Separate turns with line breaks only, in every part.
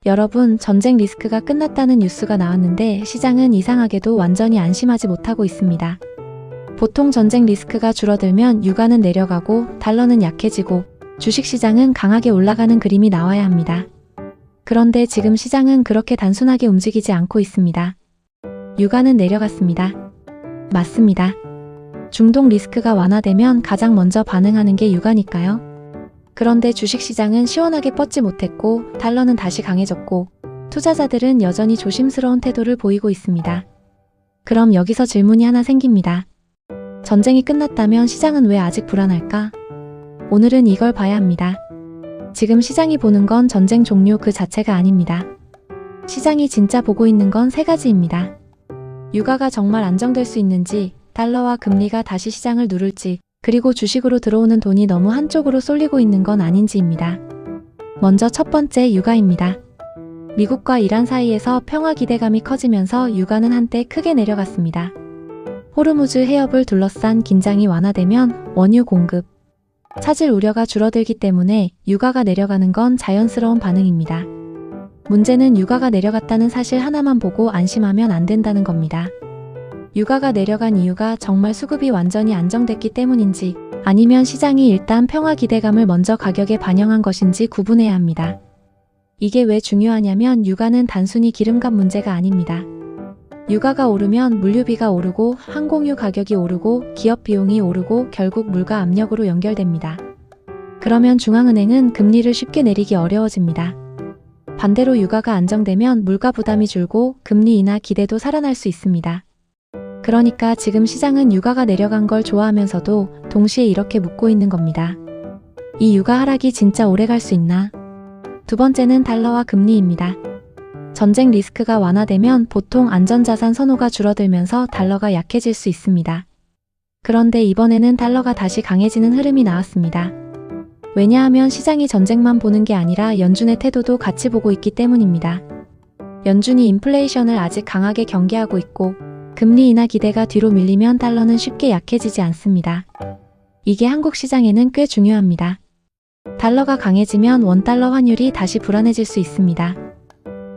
여러분, 전쟁 리스크가 끝났다는 뉴스가 나왔는데 시장은 이상하게도 완전히 안심하지 못하고 있습니다. 보통 전쟁 리스크가 줄어들면 유가는 내려가고 달러는 약해지고 주식시장은 강하게 올라가는 그림이 나와야 합니다. 그런데 지금 시장은 그렇게 단순하게 움직이지 않고 있습니다. 유가는 내려갔습니다. 맞습니다. 중동 리스크가 완화되면 가장 먼저 반응하는 게 유가니까요. 그런데 주식시장은 시원하게 뻗지 못했고 달러는 다시 강해졌고 투자자들은 여전히 조심스러운 태도를 보이고 있습니다. 그럼 여기서 질문이 하나 생깁니다. 전쟁이 끝났다면 시장은 왜 아직 불안할까? 오늘은 이걸 봐야 합니다. 지금 시장이 보는 건 전쟁 종료 그 자체가 아닙니다. 시장이 진짜 보고 있는 건 세 가지입니다. 유가가 정말 안정될 수 있는지, 달러와 금리가 다시 시장을 누를지, 그리고 주식으로 들어오는 돈이 너무 한쪽으로 쏠리고 있는 건 아닌지입니다. 먼저 첫 번째 유가입니다. 미국과 이란 사이에서 평화 기대감이 커지면서 유가는 한때 크게 내려갔습니다. 호르무즈 해협을 둘러싼 긴장이 완화되면 원유 공급, 차질 우려가 줄어들기 때문에 유가가 내려가는 건 자연스러운 반응입니다. 문제는 유가가 내려갔다는 사실 하나만 보고 안심하면 안 된다는 겁니다. 유가가 내려간 이유가 정말 수급이 완전히 안정됐기 때문인지 아니면 시장이 일단 평화 기대감을 먼저 가격에 반영한 것인지 구분해야 합니다. 이게 왜 중요하냐면 유가는 단순히 기름값 문제가 아닙니다. 유가가 오르면 물류비가 오르고 항공유 가격이 오르고 기업 비용이 오르고 결국 물가 압력으로 연결됩니다. 그러면 중앙은행은 금리를 쉽게 내리기 어려워집니다. 반대로 유가가 안정되면 물가 부담이 줄고 금리 인하 기대도 살아날 수 있습니다. 그러니까 지금 시장은 유가가 내려간 걸 좋아하면서도 동시에 이렇게 묻고 있는 겁니다. 이 유가 하락이 진짜 오래 갈 수 있나? 두 번째는 달러와 금리입니다. 전쟁 리스크가 완화되면 보통 안전자산 선호가 줄어들면서 달러가 약해질 수 있습니다. 그런데 이번에는 달러가 다시 강해지는 흐름이 나왔습니다. 왜냐하면 시장이 전쟁만 보는 게 아니라 연준의 태도도 같이 보고 있기 때문입니다. 연준이 인플레이션을 아직 강하게 경계하고 있고 금리 인하 기대가 뒤로 밀리면 달러는 쉽게 약해지지 않습니다. 이게 한국 시장에는 꽤 중요합니다. 달러가 강해지면 원달러 환율이 다시 불안해질 수 있습니다.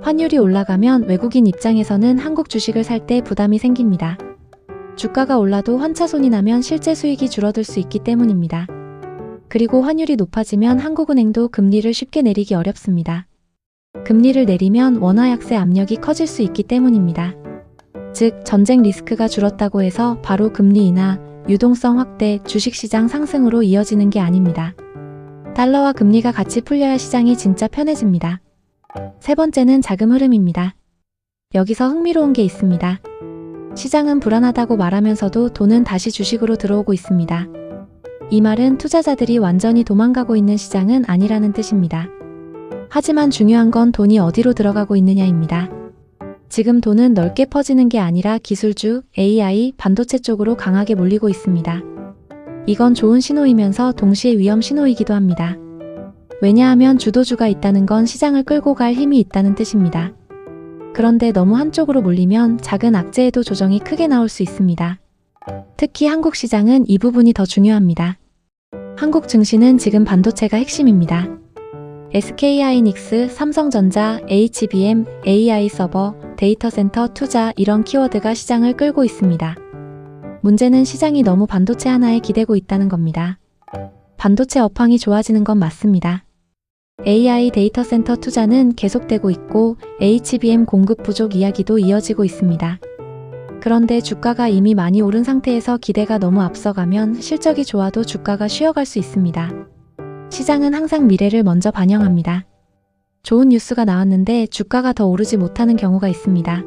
환율이 올라가면 외국인 입장에서는 한국 주식을 살 때 부담이 생깁니다. 주가가 올라도 환차손이 나면 실제 수익이 줄어들 수 있기 때문입니다. 그리고 환율이 높아지면 한국은행도 금리를 쉽게 내리기 어렵습니다. 금리를 내리면 원화 약세 압력이 커질 수 있기 때문입니다. 즉, 전쟁 리스크가 줄었다고 해서 바로 금리 인하, 유동성 확대, 주식시장 상승으로 이어지는 게 아닙니다. 달러와 금리가 같이 풀려야 시장이 진짜 편해집니다. 세 번째는 자금 흐름입니다. 여기서 흥미로운 게 있습니다. 시장은 불안하다고 말하면서도 돈은 다시 주식으로 들어오고 있습니다. 이 말은 투자자들이 완전히 도망가고 있는 시장은 아니라는 뜻입니다. 하지만 중요한 건 돈이 어디로 들어가고 있느냐입니다. 지금 돈은 넓게 퍼지는 게 아니라 기술주, AI, 반도체 쪽으로 강하게 몰리고 있습니다. 이건 좋은 신호이면서 동시에 위험 신호이기도 합니다. 왜냐하면 주도주가 있다는 건 시장을 끌고 갈 힘이 있다는 뜻입니다. 그런데 너무 한쪽으로 몰리면 작은 악재에도 조정이 크게 나올 수 있습니다. 특히 한국 시장은 이 부분이 더 중요합니다. 한국 증시는 지금 반도체가 핵심입니다. SK하이닉스, 삼성전자, HBM, AI 서버, 데이터 센터 투자 이런 키워드가 시장을 끌고 있습니다. 문제는 시장이 너무 반도체 하나에 기대고 있다는 겁니다. 반도체 업황이 좋아지는 건 맞습니다. AI 데이터 센터 투자는 계속되고 있고 HBM 공급 부족 이야기도 이어지고 있습니다. 그런데 주가가 이미 많이 오른 상태에서 기대가 너무 앞서가면 실적이 좋아도 주가가 쉬어갈 수 있습니다. 시장은 항상 미래를 먼저 반영합니다. 좋은 뉴스가 나왔는데 주가가 더 오르지 못하는 경우가 있습니다.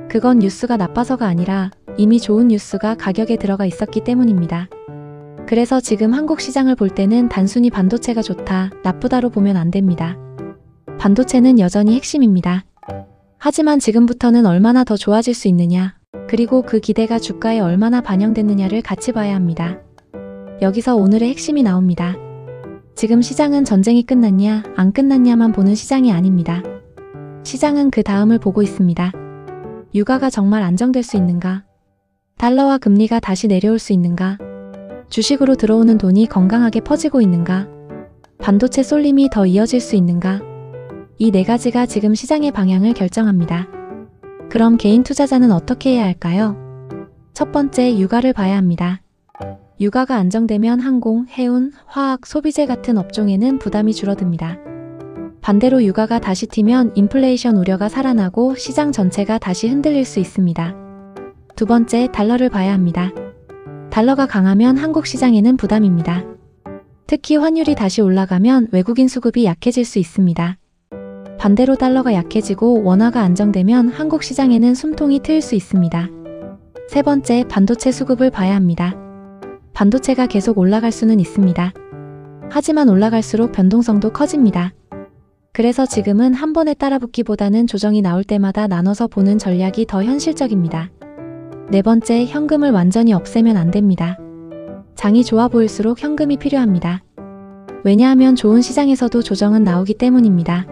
그건 뉴스가 나빠서가 아니라 이미 좋은 뉴스가 가격에 들어가 있었기 때문입니다. 그래서 지금 한국 시장을 볼 때는 단순히 반도체가 좋다, 나쁘다로 보면 안 됩니다. 반도체는 여전히 핵심입니다. 하지만 지금부터는 얼마나 더 좋아질 수 있느냐, 그리고 그 기대가 주가에 얼마나 반영됐느냐를 같이 봐야 합니다. 여기서 오늘의 핵심이 나옵니다. 지금 시장은 전쟁이 끝났냐, 안 끝났냐만 보는 시장이 아닙니다. 시장은 그 다음을 보고 있습니다. 유가가 정말 안정될 수 있는가? 달러와 금리가 다시 내려올 수 있는가? 주식으로 들어오는 돈이 건강하게 퍼지고 있는가? 반도체 쏠림이 더 이어질 수 있는가? 이 네 가지가 지금 시장의 방향을 결정합니다. 그럼 개인 투자자는 어떻게 해야 할까요? 첫 번째, 유가를 봐야 합니다. 유가가 안정되면 항공, 해운, 화학, 소비재 같은 업종에는 부담이 줄어듭니다. 반대로 유가가 다시 튀면 인플레이션 우려가 살아나고 시장 전체가 다시 흔들릴 수 있습니다. 두 번째, 달러를 봐야 합니다. 달러가 강하면 한국 시장에는 부담입니다. 특히 환율이 다시 올라가면 외국인 수급이 약해질 수 있습니다. 반대로 달러가 약해지고 원화가 안정되면 한국 시장에는 숨통이 트일 수 있습니다. 세 번째, 반도체 수급을 봐야 합니다. 반도체가 계속 올라갈 수는 있습니다. 하지만 올라갈수록 변동성도 커집니다. 그래서 지금은 한 번에 따라붙기보다는 조정이 나올 때마다 나눠서 보는 전략이 더 현실적입니다. 네 번째, 현금을 완전히 없애면 안 됩니다. 장이 좋아 보일수록 현금이 필요합니다. 왜냐하면 좋은 시장에서도 조정은 나오기 때문입니다.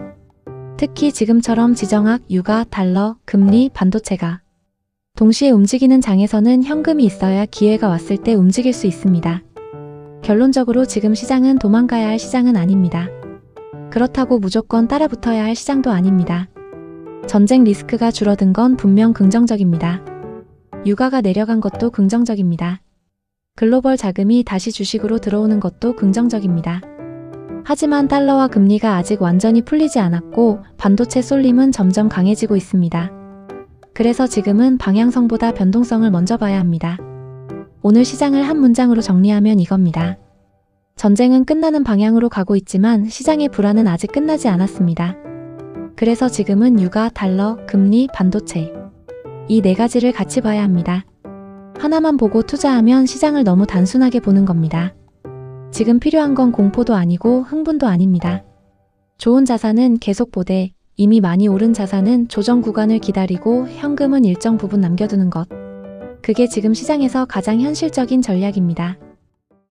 특히 지금처럼 지정학, 유가, 달러, 금리, 반도체가 동시에 움직이는 장에서는 현금이 있어야 기회가 왔을 때 움직일 수 있습니다. 결론적으로 지금 시장은 도망가야 할 시장은 아닙니다. 그렇다고 무조건 따라붙어야 할 시장도 아닙니다. 전쟁 리스크가 줄어든 건 분명 긍정적입니다. 유가가 내려간 것도 긍정적입니다. 글로벌 자금이 다시 주식으로 들어오는 것도 긍정적입니다. 하지만 달러와 금리가 아직 완전히 풀리지 않았고 반도체 쏠림은 점점 강해지고 있습니다. 그래서 지금은 방향성보다 변동성을 먼저 봐야 합니다. 오늘 시장을 한 문장으로 정리하면 이겁니다. 전쟁은 끝나는 방향으로 가고 있지만 시장의 불안은 아직 끝나지 않았습니다. 그래서 지금은 유가, 달러, 금리, 반도체 이 네 가지를 같이 봐야 합니다. 하나만 보고 투자하면 시장을 너무 단순하게 보는 겁니다. 지금 필요한 건 공포도 아니고 흥분도 아닙니다. 좋은 자산은 계속 보되 이미 많이 오른 자산은 조정 구간을 기다리고 현금은 일정 부분 남겨두는 것. 그게 지금 시장에서 가장 현실적인 전략입니다.